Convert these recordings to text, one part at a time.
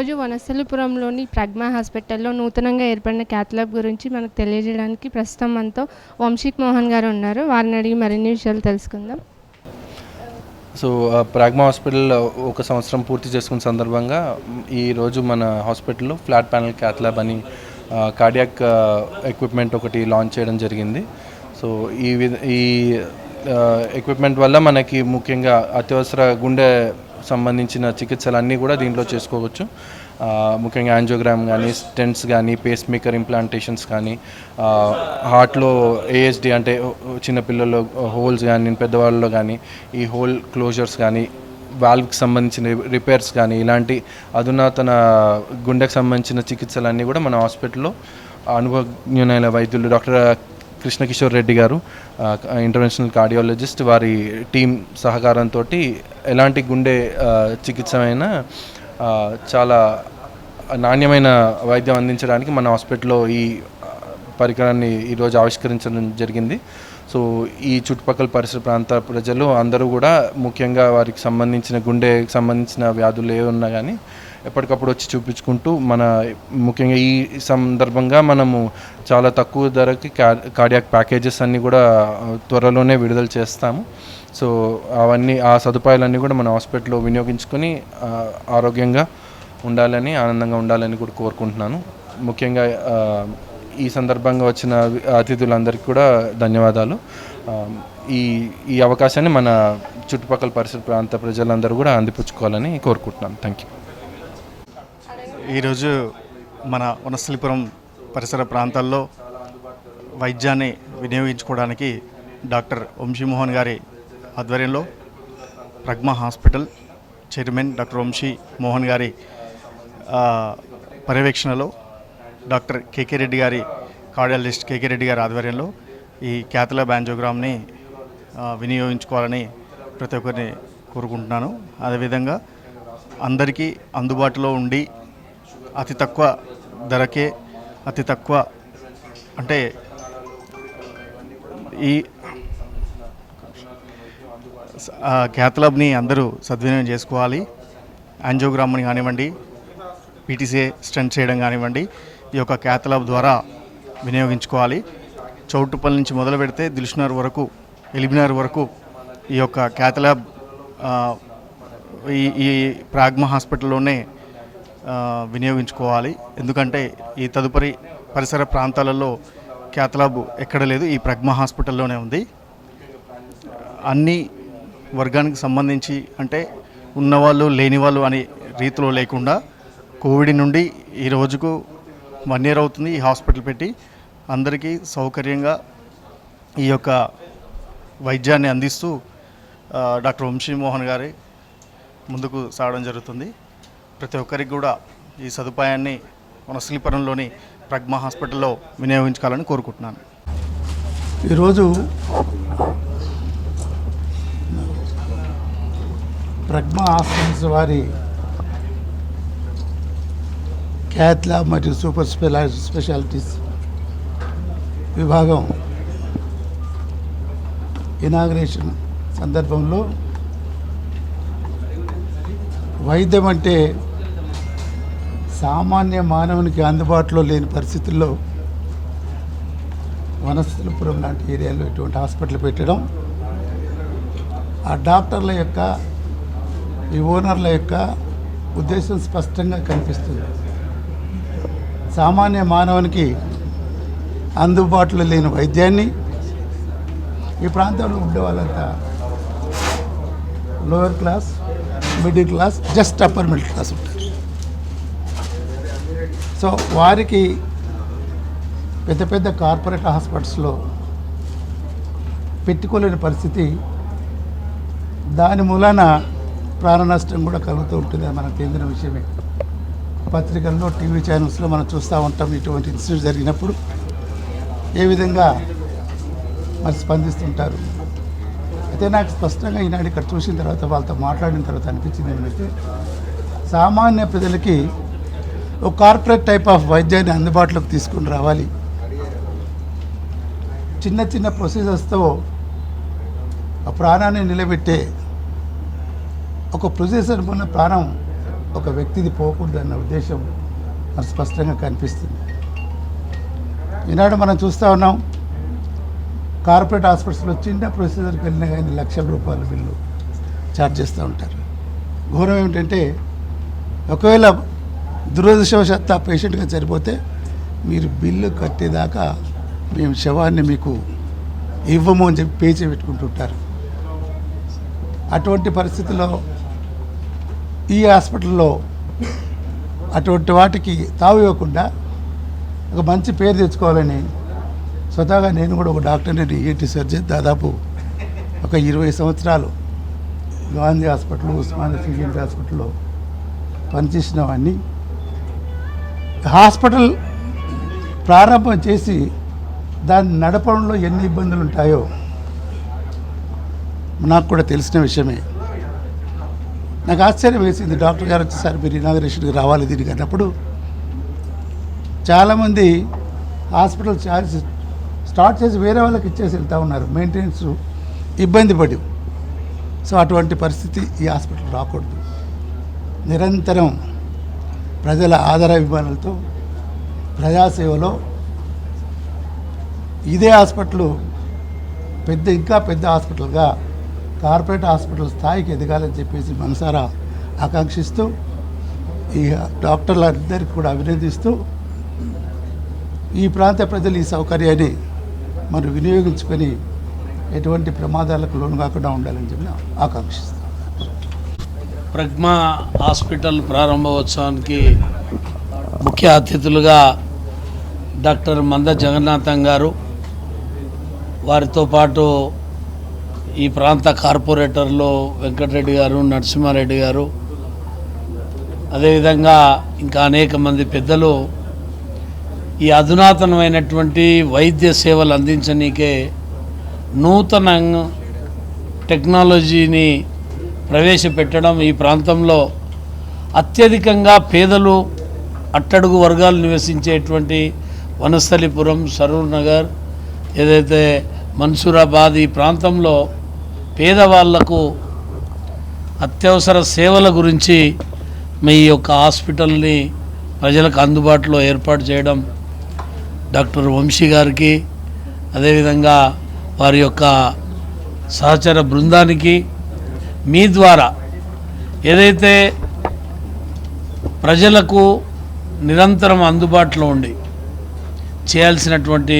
ఈరోజు వనస్థలిపురంలోని ప్రజ్ఞా హాస్పిటల్లో నూతనంగా ఏర్పడిన క్యాత్ ల్యాబ్ గురించి మనకు తెలియజేయడానికి ప్రస్తుతం మనతో వంశీక్ మోహన్ గారు ఉన్నారు. వారిని అడిగి మరిన్ని విషయాలు తెలుసుకుందాం. సో ప్రాగ్మా హాస్పిటల్ ఒక సంవత్సరం పూర్తి చేసుకున్న సందర్భంగా ఈరోజు మన హాస్పిటల్లో ఫ్లాట్ ప్యానల్ క్యాత్ ల్యాబ్ అని కార్డియాక్ ఎక్విప్మెంట్ ఒకటి లాంచ్ చేయడం జరిగింది. సో ఈ ఎక్విప్మెంట్ వల్ల మనకి ముఖ్యంగా అత్యవసర గుండె సంబంధించిన చికిత్సలన్నీ కూడా దీంట్లో చేసుకోవచ్చు. ముఖ్యంగా యాంజియోగ్రామ్ కానీ, స్టెంట్స్ కానీ, పేస్ మేకర్ ఇంప్లాంటేషన్స్ కానీ, హార్ట్లో ఏఎస్డి అంటే చిన్నపిల్లల్లో హోల్స్ కానీ, పెద్దవాళ్ళలో కానీ ఈ హోల్ క్లోజర్స్ కానీ, వాల్వ్కి సంబంధించిన రిపేర్స్ కానీ, ఇలాంటి అధునాతన గుండెకు సంబంధించిన చికిత్సలన్నీ కూడా మన హాస్పిటల్లో అనుభవజ్ఞులైన వైద్యులు డాక్టర్ కృష్ణకిషోర్ రెడ్డి గారు, ఇంటర్వెన్షనల్ కార్డియాలజిస్ట్, వారి టీం సహకారంతో ఎలాంటి గుండె చికిత్స అయినా చాలా నాణ్యమైన వైద్యం అందించడానికి మన హాస్పిటల్లో ఈ పరికరాన్ని ఈరోజు ఆవిష్కరించడం జరిగింది. సో ఈ చుట్టుపక్కల పరిసర ప్రాంత ప్రజలు అందరూ కూడా ముఖ్యంగా వారికి సంబంధించిన గుండెకి సంబంధించిన వ్యాధులు ఏ ఉన్నా కానీ ఎప్పటికప్పుడు వచ్చి చూపించుకుంటూ ముఖ్యంగా ఈ సందర్భంగా మనము చాలా తక్కువ ధరకి కార్డియాక్ ప్యాకేజెస్ అన్నీ కూడా త్వరలోనే విడుదల చేస్తాము. సో ఆ సదుపాయాలన్నీ కూడా మన హాస్పిటల్లో వినియోగించుకొని ఆరోగ్యంగా ఉండాలని, ఆనందంగా ఉండాలని కూడా కోరుకుంటున్నాను. ముఖ్యంగా ఈ సందర్భంగా వచ్చిన అతిథులందరికీ కూడా ధన్యవాదాలు. ఈ అవకాశాన్ని మన చుట్టుపక్కల పరిసర ప్రాంత ప్రజలందరూ కూడా అందిపుచ్చుకోవాలని కోరుకుంటున్నాను. Thank you. ఈరోజు మన వనస్థలిపురం పరిసర ప్రాంతాల్లో వైద్యాన్ని వినియోగించుకోవడానికి డాక్టర్ వంశీమోహన్ గారి ఆధ్వర్యంలో Pragna hospital chairman doctor Vamshi Mohan గారి పర్యవేక్షణలో డాక్టర్ కేకే రెడ్డి గారి కార్డియాలజిస్ట్ కేకే రెడ్డి గారి ఆధ్వర్యంలో ఈ క్యాత్ ల్యాబ్ యాంజియోగ్రామ్ని వినియోగించుకోవాలని ప్రతి ఒక్కరిని కోరుకుంటున్నాను. అదేవిధంగా అందరికీ అందుబాటులో ఉండి అతి తక్కువ ధరకే, అతి తక్కువ అంటే ఈ క్యాత్ ల్యాబ్ని అందరూ సద్వినియోగం చేసుకోవాలి. యాంజియోగ్రామ్ని కానివ్వండి, పీటీసీ స్టెంట్ చేయడం కానివ్వండి, ఈ యొక్క క్యాత్ ల్యాబ్ ద్వారా వినియోగించుకోవాలి. చౌటుపల్లి నుంచి మొదలు పెడితే దిల్సుఖ్నగర్ వరకు, ఎల్బీనగర్ వరకు ఈ యొక్క క్యాత్ ల్యాబ్ ఈ ప్రాగ్మా హాస్పిటల్లోనే వినియోగించుకోవాలి. ఎందుకంటే ఈ తదుపరి పరిసర ప్రాంతాలలో క్యాత్ ల్యాబ్ ఎక్కడ లేదు, ఈ ప్రజ్ఞా హాస్పిటల్లోనే ఉంది. అన్ని వర్గానికి సంబంధించి అంటే ఉన్నవాళ్ళు లేని వాళ్ళు అనే రీతిలో లేకుండా కోవిడ్ నుండి ఈ రోజుకు 1 year అవుతుంది ఈ హాస్పిటల్ పెట్టి. అందరికీ సౌకర్యంగా ఈ యొక్క వైద్యాన్ని అందిస్తూ డాక్టర్ వంశీమోహన్ గారి ముందుకు సాగడం జరుగుతుంది. ప్రతి ఒక్కరికి కూడా ఈ సదుపాయాన్ని వనస్థలిపురంలోని ప్రజ్ఞా హాస్పిటల్లో వినియోగించుకోవాలని కోరుకుంటున్నాను. ఈరోజు ప్రజ్ఞా హాస్పిటల్స్ వారి క్యాత్ ల్యాబ్ మరియు సూపర్ స్పెషాలిటీస్ విభాగం ఇనాగ్రేషన్ సందర్భంలో వైద్యం అంటే సామాన్య మానవునికి అందుబాటులో లేని పరిస్థితుల్లో వనస్థలిపురం లాంటి ఏరియాలో ఇటువంటి హాస్పిటల్ పెట్టడం, ఆ డాక్టర్ల యొక్క, ఈ ఓనర్ల యొక్క ఉద్దేశం స్పష్టంగా కనిపిస్తుంది. సామాన్య మానవునికి అందుబాటులో లేని వైద్యాన్ని ఈ ప్రాంతంలో ఉండే వాళ్ళంతా lower class, middle class, just upper middle class ఉంటారు. సో వారికి పెద్ద పెద్ద కార్పొరేట్ హాస్పిటల్స్లో పెట్టుకోలేని పరిస్థితి, దాని మూలాన ప్రాణ నష్టం కూడా కలుగుతూ ఉంటుంది. మనకు తెలిసిన విషయమే. పత్రికల్లో, టీవీ ఛానల్స్లో మనం చూస్తూ ఉంటాం. ఇటువంటి ఇన్సిడెంట్ జరిగినప్పుడు ఏ విధంగా మరి స్పందిస్తుంటారు. అయితే నాకు స్పష్టంగా ఈనాడు ఇక్కడ చూసిన తర్వాత, వాళ్ళతో మాట్లాడిన తర్వాత అనిపించింది ఏంటంటే, సామాన్య ప్రజలకి ఒక కార్పొరేట్ టైప్ ఆఫ్ వైద్యాన్ని అందుబాటులోకి తీసుకుని రావాలి. చిన్న చిన్న ప్రొసీజర్స్తో ఆ ప్రాణాన్ని నిలబెట్టే ఒక ప్రొసీజర్ వల్ల ప్రాణం ఒక వ్యక్తిది పోకూడదన్న ఉద్దేశం మరి స్పష్టంగా కనిపిస్తుంది. ఈనాడు మనం చూస్తూ ఉన్నాం, కార్పొరేట్ హాస్పిటల్స్లో చిన్న ప్రొసీజర్కి వెళ్ళినా కానీ లక్షల రూపాయల బిల్లు ఛార్జ్ చేస్తూ ఉంటారు. ఘోరం ఏమిటంటే ఒకవేళ దురదృష్టవశాత్తు ఆ పేషెంట్గా చనిపోతే మీరు బిల్లు కట్టేదాకా మేము శవాన్ని మీకు ఇవ్వము అని చెప్పి పే పెట్టుకుంటుంటారు. అటువంటి పరిస్థితుల్లో ఈ హాస్పిటల్లో అటువంటి వాటికి తావు ఇవ్వకుండా ఒక మంచి పేరు తెచ్చుకోవాలని స్వతహాగా నేను కూడా ఒక డాక్టర్ని, ఈఎన్టీ సర్జన్, దాదాపు ఒక 20 సంవత్సరాలు గాంధీ హాస్పిటల్, ఉస్మానియా సిజిఎంటీ హాస్పిటల్లో పనిచేసిన వాడిని. హాస్పిటల్ ప్రారంభం చేసి దాన్ని నడపడంలో ఎన్ని ఇబ్బందులు ఉంటాయో నాకు కూడా తెలిసిన విషయమే. నాకు ఆశ్చర్యం వేసింది, డాక్టర్ గారు వచ్చేసారి మీరు ఇనాగరేషన్కి రావాలి దీనికి అన్నప్పుడు చాలామంది హాస్పిటల్ ఛార్జ్ స్టార్ట్ చేసి వేరే వాళ్ళకి ఇచ్చేసి వెళ్తూ ఉన్నారు, మెయింటెనెన్స్ ఇబ్బంది పడి. సో అటువంటి పరిస్థితి ఈ హాస్పిటల్ రాకూడదు. నిరంతరం ప్రజల ఆదరాభిమానాలతో ప్రజాసేవలో ఇదే హాస్పిటల్ ఇంకా పెద్ద హాస్పిటల్గా కార్పొరేట్ హాస్పిటల్ స్థాయికి ఎదగాలని చెప్పేసి మనసారా ఆకాంక్షిస్తూ ఈ డాక్టర్లందరికీ కూడా అభినందిస్తూ ఈ ప్రాంత ప్రజలు ఈ సౌకర్యాన్ని మరి వినియోగించుకొని ఎటువంటి ప్రమాదాలకు లోను కాకుండా ఉండాలని చెప్పి ఆకాంక్షిస్తాం. ప్రజ్మా హాస్పిటల్ ప్రారంభోత్సవానికి ముఖ్య అతిథులుగా డాక్టర్ మంద జగన్నాథం గారు, వారితో పాటు ఈ ప్రాంత కార్పొరేటర్లు వెంకటరెడ్డి గారు, నరసింహారెడ్డి గారు, అదేవిధంగా ఇంకా అనేక మంది పెద్దలు ఈ అధునాతనమైనటువంటి వైద్య సేవలు అందించనీకే నూతన టెక్నాలజీని ప్రవేశపెట్టడం, ఈ ప్రాంతంలో అత్యధికంగా పేదలు, అట్టడుగు వర్గాలు నివసించేటువంటి వనస్థలిపురం, సరూర్ నగర్, ఏదైతే మన్సూరాబాద్, ఈ ప్రాంతంలో పేదవాళ్లకు అత్యవసర సేవల గురించి మీ యొక్క హాస్పిటల్ని ప్రజలకు అందుబాటులో ఏర్పాటు చేయడం డాక్టర్ వంశీ గారికి, అదేవిధంగా వారి యొక్క సహచర బృందానికి మీ ద్వారా ఏదైతే ప్రజలకు నిరంతరం అందుబాటులో ఉండి చేయాల్సినటువంటి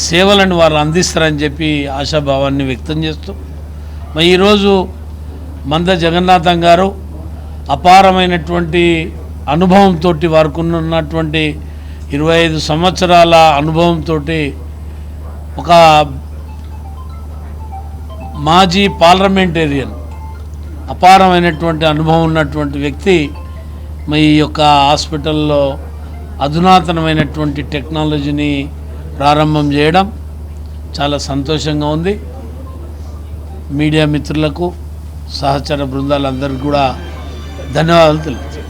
సేవలను వారు అందిస్తారని చెప్పి ఆశాభావాన్ని వ్యక్తం చేస్తూ మరి ఈరోజు మంద జగన్నాథం గారు అపారమైనటువంటి అనుభవంతో, వారికి ఉన్నటువంటి 25 సంవత్సరాల అనుభవంతో, ఒక మాజీ పార్లమెంటేరియన్, అపారమైనటువంటి అనుభవం ఉన్నటువంటి వ్యక్తి ఈ యొక్క హాస్పిటల్లో అధునాతనమైనటువంటి టెక్నాలజీని ప్రారంభం చేయడం చాలా సంతోషంగా ఉంది. మీడియా మిత్రులకు, సహచర బృందాలందరికీ కూడా ధన్యవాదాలు తెలుపుతున్నాను.